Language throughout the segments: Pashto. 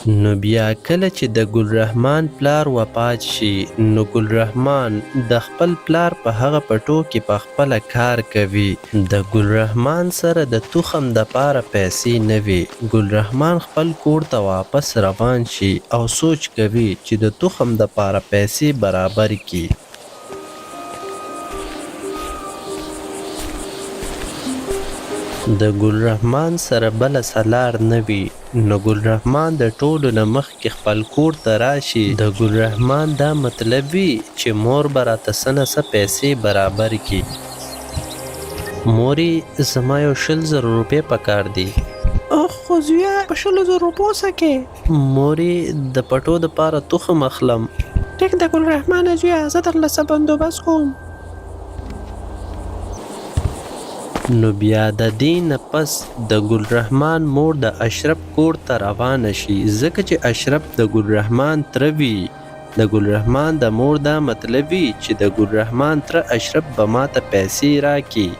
نو بیا کله چې د ګل رحمان پلار وفات شي نو ګل رحمان د خپل پلار په هغه پټو کې په خپله کار کوي. د ګل رحمان سره د تخم د پاره پیسې نه وي. ګل رحمان خپل کور ته واپس روان شي او سوچ کوي چې د تخم د پاره پیسې برابر کړي. د ګل رحمان سره بله سلار نه وي نو ګل رحمان د ټولو نه مخکې خپل کور ته راشي. د ګل رحمان دا مطلب وي چې مور به راته څه نه څه پیسې برابر کړي. مورې زما یو 100,000 روپۍ پکار دي. خو زویه په 100,000 روپو څه کې؟ مورې د پټو د پاره تخم اخلم. ټیک ده ګل رحمانه زویه زه درله څه بندوبست کوم. نو بیا د دې نه پس د ګل رحمان مور د اشرف کور ته روانه شي ځکه چې اشرف د ګل رحمان تره وي. د ګل رحمان د مور دا مطلب وي چې د ګل رحمان تره اشرف به ماته پیسې راکړي.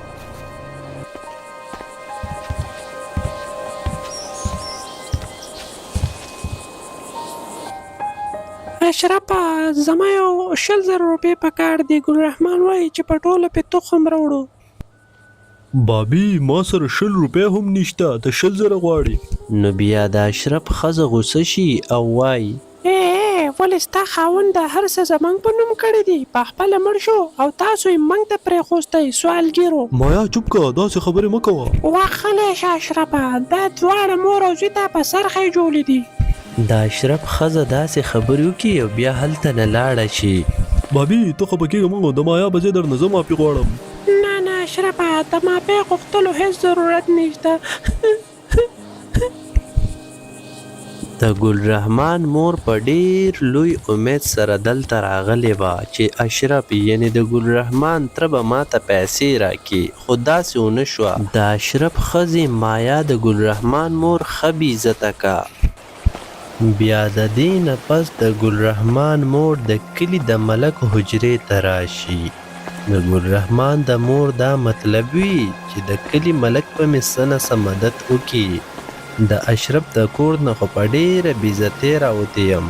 اشرفه زما یو 100,000 روپۍ پکار دي. ګل رحمان وایي چې په ټوله پې تخم راوړو. بابي ما سره 100 روپۍ هم نشته ته 100,000 غواړي. نو بیا د اشرف ښځه غوسه شي او وایي ولې ستا خاوند د هر څه زموږ په نوم کړي دي په خپله مړ شو او تاسو یې موږ ته پرېښوستی سوالګیرو. مایا چوپ که داسې خبرې مه کوه. وخلی شه اشرفه دا دواړه مور او زوی ته په سرخی جوړې دي. د اشرف ښځه داسې خبرې وکړي او بیا هلته نه لاړه شي. بابي ته خفه کېږه مه د مایا به زه درنه زه معافي غواړم. نه اشرفه د معافۍ غوښتلو هېڅ ضرورت نشته. د ګل رحمان مور په ډیر لوی امید سره دلته راغلې وه چې اشرف یعنی د ګل رحمان تره به ماته پیسې راکړي خو داسې ونه شوه. د اشرف ښځې مایا د ګل رحمان مور ښه بې عزته کا. بیا د دې نه پس د ګل رحمان مور د کلي د ملک حجرې ته راشي. د ګل رحمان د مور دا مطلب وي چې د کلي ملک په مې څه نه څه مدد وکړي. د اشرف د کور نه خو په ډېره بې عزتۍ راوتی یم.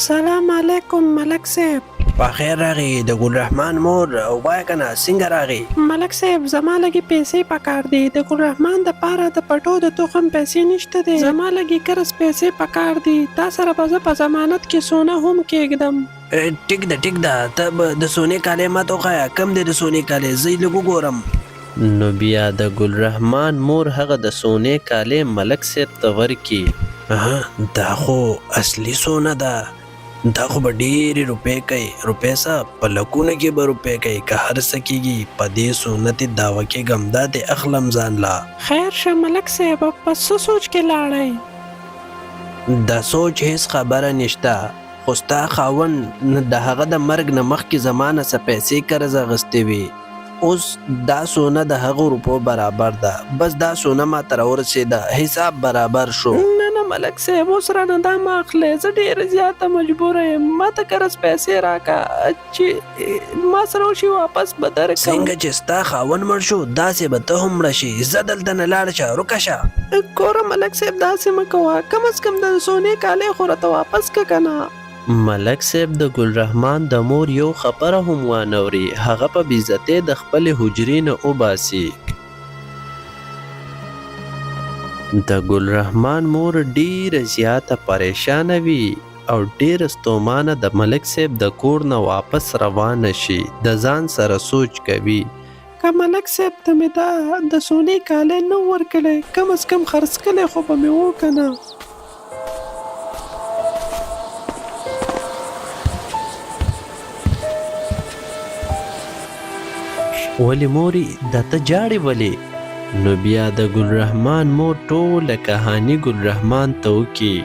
سلام علیکم ملک صاحب. بخیر راغی د ګل رحمان مور وایه که نه څنګه راغی؟ ملک صاحب زما لږې پیسې پکار دي. د ګل رحمان دپاره د پټو د تخم پیسې نشته دی. زما لږې کرس پیسې پکار دي. تا سره به زه په ضمانت کې سونه هم کېږدم. ټیک ده ته به د سونې کالی ماته وښایه کم دی د سونې کالی زه یې لږ وګورم. نو بیا د ګل رحمان مور هغه د سونې کالی ملک صاحب ته ورکړي. دا خو اصلي سونه ده دا خو به ډېرې روپۍ کوي. روپۍ څه په لکونه کې به روپۍ کوي که هر څه کېږي په دې سونه دې دعوه کېږم دا دې اخلم ځان لا. خیر شه ملک صاحب په څه سوچ کې لاړئ؟ د سوچ هېڅ خبره نشته خو ستا خاوند د هغه د مرګ نه مخکې زما نه څه پیسې قرض اخیستې وي. اوس دا سونه د هغو روپو برابر ده. بس دا سونه ماته راورسېده حساب برابر شو. نه ملک صاحب اوس رانه دا مه اخلی زه ډېره زیاته مجبوره یم. ماته قرض پیسې راکړه چې ما سره وشي واپس به درکړم. څنګه چې ستا خاوند مړ شو داسې به ته هم مړه شي. زه دلته نه لاړه شه روکه شه. ګوره ملک صاحب داسې مه کوه کم از کم د سونې کالی خو راته واپس که که نه. ملک صاحب د ګل رحمان د مور یو خبره هم وانوري. هغه په بې عزتۍ د خپلې حجرې نه وباسي. د ګل رحمان مور ډیره زیاته پریشانه وي او ډیره ستومانه د ملک صاحب د کور نه واپس روانه شي. د ځان سره سوچ کوي که ملک صاحب ته مې دا د سونې کالی نه ورکړی کم از کم خرڅ کلی خو به مې و که نه. ولی موري دا ته جاړې ولې؟ نو بیا د ګل رحمان مور ټوله کهاني ګل رحمان ته وکړي.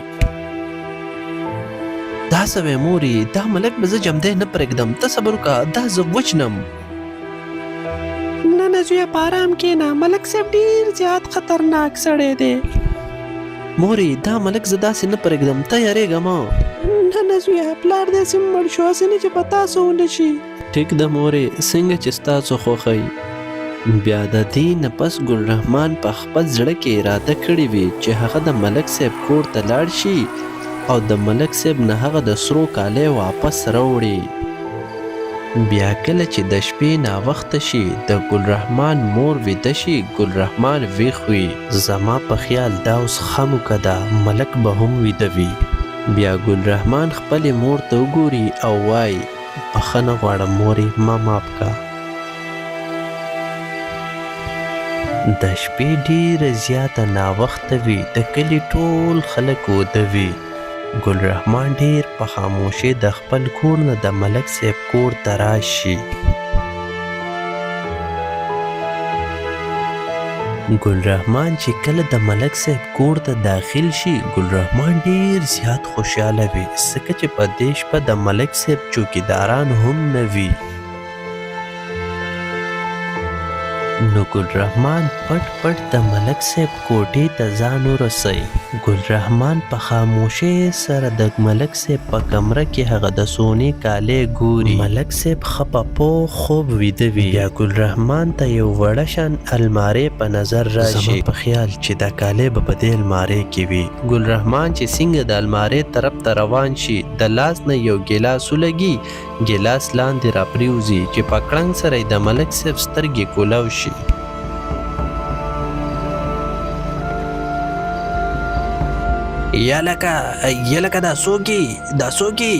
دا څه وی موري دا ملک به زه جمدی نه پرېږدم ته صبر وکړه دا زه وچنم. نه زویه په ارام کښېنه ملک صاحب ډېر زیات خطرناک سړی دی. موري دا ملک زه داسې نه پرېږدم ته یارېږه مه. نه زویه پلار داسې مړ شو هسې نه چې په تاسو ونشي. ټیک ده مورې څنګه چې ستاسو خوښوي. بیا د دې نه پس ګل رحمان په خپل زړه کې اراده کړې وي چې هغه د ملک صاحب کور ته لاړ شي او د ملک صاحب نه هغه د سرو کالی واپس راوړي. بیا کله چې د شپې ناوخته شي د ګل رحمان مور ویده شي ګل رحمان ویښ وي. زما په خیال دا اوس ښه موقع ده ملک به هم ویده وي. بیا ګل رحمان خپلې مور ته وګوري او وایي بخښنه غواړم مورې ما معاف کا. د شپې ډیره زیاته ناوخته وي د کلي ټول خلک وده وي. ګل رحمان ډیر په خاموشۍ د خپل کور نه د ملک صاحب کور ته راشي. ګل رحمان چې کله د ملک صاحب کور ته داخل شي ګل رحمان ډیر زیات خوشحاله وي ځکه چې په دې شپه د ملک صاحب چوکیداران هم نه وي. نو ګل رحمان پټ پټ د ملک صاحب کوټې ته ځان ورسوي. ګل رحمان په خاموشۍ سره د ملک صاحب په کمره کې هغه د سونې کالی ګوري. ملک صاحب ښه په پوخ خوب ویده وي. بیا ګل رحمان ته یو وړه شان المارۍ په نظر راشي. زما په خیال چې دا کالی به په دې المارۍ کې وي. ګل رحمان چې څنګه د المارۍ طرف ته روان شي د لاس نه یو ګیلاس ولګي ګیلاس لاندې راپریوځي چې په کړنګ سره د ملک صاحب سترګې کولاو شي. یا لکه دا څوکي.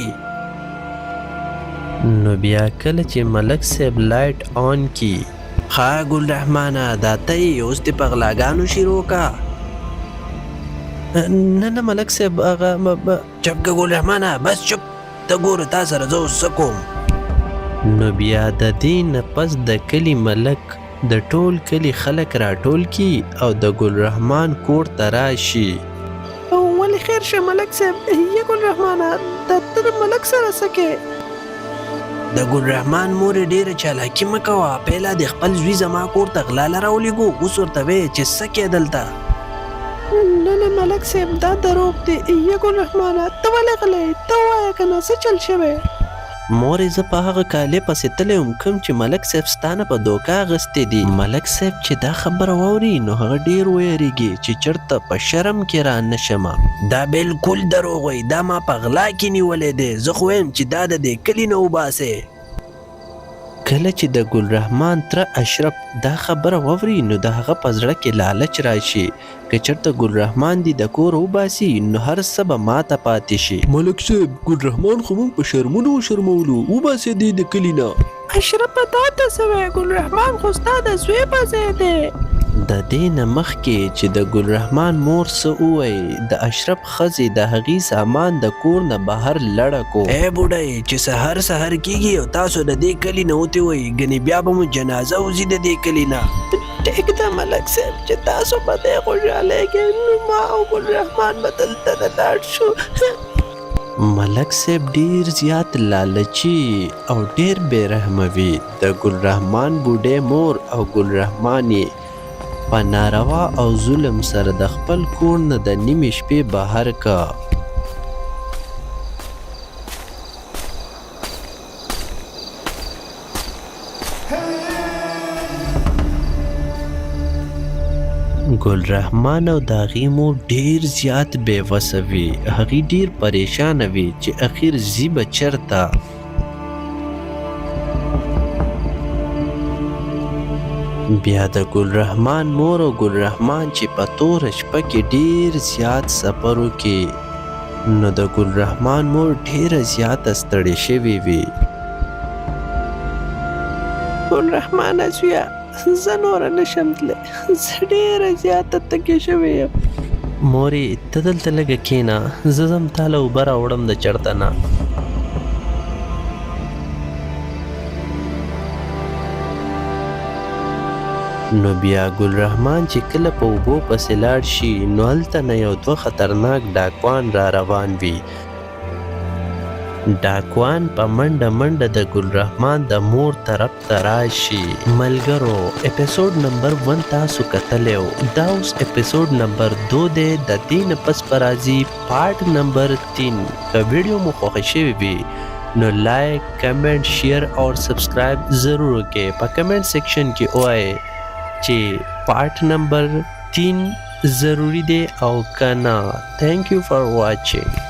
نو بیا کله چې ملک صاحب لایټ آن کی ښه ګل رحمانه دا ته یې اوس دې په غلاګانو شروع کا. نه ملک صاحب هغه چپ که ګل رحمانه بس چپ ته ګوره تا سره زه اوس څه کوم. نو بیا د دې نه پس د کلي ملک د ټول کلي خلک راټول کی او د ګل رحمان کور ته راشي. ولې خیر شه ملک صاحب یا ګل رحمانه ته د ملک سره څه کې؟ د ګل رحمان مورې ډېره چالاکي مه کوه پهله د خپل زوی زما کور ته غلاله راولېږو اوس ورته وایې چې څه کې دلته. نه ملک صاحب دا دروغ دی یا ګل رحمانه ته ولې غلی ته ووایه که نه څه چل شوی؟ مورې زه په هغه کالې پسې تللی وم کوم چې ملک صاحب ستا نه په دوکه اخیستې دي. ملک صاحب چې دا خبره واوري نو هغه ډېر ویریږي چې چېرته په شرم کې را نه شمه. دا بالکل دروغ وی دا ما په غلا کې نیولی دی زه خو وایم چې دا د دې کلي نه وباسې. کله چې د ګل رحمان تره اشرف دا خبره واوري نو د هغه په زړه کې لالچ راشي که چېرته ګل رحمان دې د کور وباسي نو هر څه به ماته پاتې شي. ملک صاحب ګل رحمان خو موږ په شرمونو وشرمولو وباسې دې د کلي نه. اشرف تا ته څه وایې ګل رحمان خو ستا د زوی په ځای دی. د دې نه مخکې چې د ګل رحمان مور څه ووایي د اشرف ښځې د هغې سامان د کور نه بهر لړه کو. ای بوډۍ چې سهار کېږي او تاسو د دې کلي نه وتې وئ ګنې بیا به مو جنازه وځي د دې کلي نه. ټیک ده ملک صاحب چې تاسو په دې خوشحالیږئ نو ما او ګل رحمان به دلته نه لاړ شو. ملک صاحب ډیر زیات لالچي او ډیر بے رحمه وي. د ګل رحمان بوډۍ مور او ګل رحمان یې په ناروا او ظلم سره د خپل کور نه د نیمې شپې بهر کا. ګل رحمان او د هغې مور ډیر زیات بې وسه وي. هغې ډیر پریشانه وي چې اخر ځي به چېرته. بیا د ګل رحمان مور او ګل رحمان چې په توره شپه کې ډیر زیات سفر وکړي نو د ګل رحمان مور ډیره زیاته ستړې شوې وي. ګل رحمانه زویه زه نوره نشم تللی زه ډېره زیاته تږې شوې یم. مورې ته دلته لږه کښېنه زه ځم تا له اوبه راوړم د چړته نه. نو بیا ګل رحمان چې کله په اوبو پسې لاړ شي نو هلته نه یو دوه خطرناک ډاکوان را روان وي. ډاکوان په منډه منډه د ګل رحمان د مور طرف ته راشي. ملګرو اپیسوډ نمبر 1 تاسو کتلی و، دا اوس اپیسوډ نمبر 2 دی. د دې نه پس به راځي پارټ نمبر 3. که ویډیو مو خوښه شوې وي نو لایک، کمنټ، شیر اور سبسکرایب ضرور وکړئ. په کمنټ سیکشن کې ووایئ چې پارټ نمبر 3 ضروری دی او که نه. تھینک یو فار واچینګ.